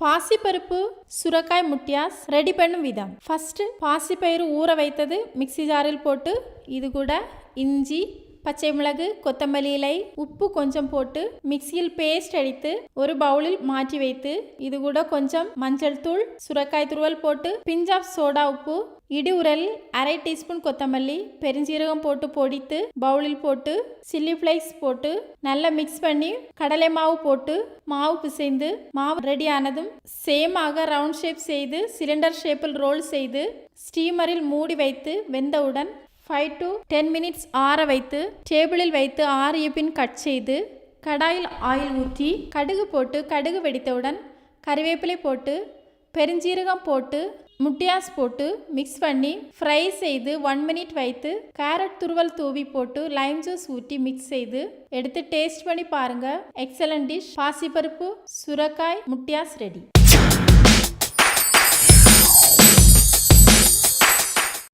பாசிப்பருப்பு சுரக்காய் முட்டியாஸ் ரெடி பண்ணும் விதம். ஃபஸ்ட்டு பாசிப்பயிறு ஊற வைத்தது மிக்சி ஜாரில் போட்டு இது கூட இஞ்சி, பச்சை மிளகு, கொத்தமல்லி இலை, உப்பு கொஞ்சம் போட்டு மிக்சியில் பேஸ்ட் அடித்து ஒரு பவுலில் மாற்றி வைத்து இது கூட கொஞ்சம் மஞ்சள் தூள், சுரக்காய் துருவல் போட்டு பிஞ்ச் ஆஃப் சோடா உப்பு, இடி உரலில் அரை டீஸ்பூன் கொத்தமல்லி, பெருஞ்சீரகம் போட்டு பொடித்து பவுலில் போட்டு சில்லி ஃப்ளைக்ஸ் போட்டு நல்லா மிக்ஸ் பண்ணி கடலை மாவு போட்டு மாவு பிசைந்து மாவு ரெடி ஆனதும் சேமாக ரவுண்ட் ஷேப் செய்து சிலிண்டர் ஷேப்பில் ரோல் செய்து ஸ்டீமரில் மூடி வைத்து வெந்தவுடன் 5 to 10 minutes ஆற வைத்து டேபிளில் வைத்து ஆறிய பின் கட் செய்து கடாயில் ஆயில் ஊற்றி கடுகு போட்டு கடுகு வெடித்தவுடன் கறிவேப்பிலை போட்டு பெருஞ்சீரகம் போட்டு முட்டியாஸ் போட்டு மிக்ஸ் பண்ணி ஃப்ரை செய்து 1 minute வைத்து கேரட் துருவல் தூவி போட்டு லைம் ஜூஸ் ஊற்றி மிக்ஸ் செய்து எடுத்து டேஸ்ட் பண்ணி பாருங்க. எக்ஸலண்ட் டிஷ் பாசிப்பருப்பு சுரக்காய் முட்டியாஸ் ரெடி.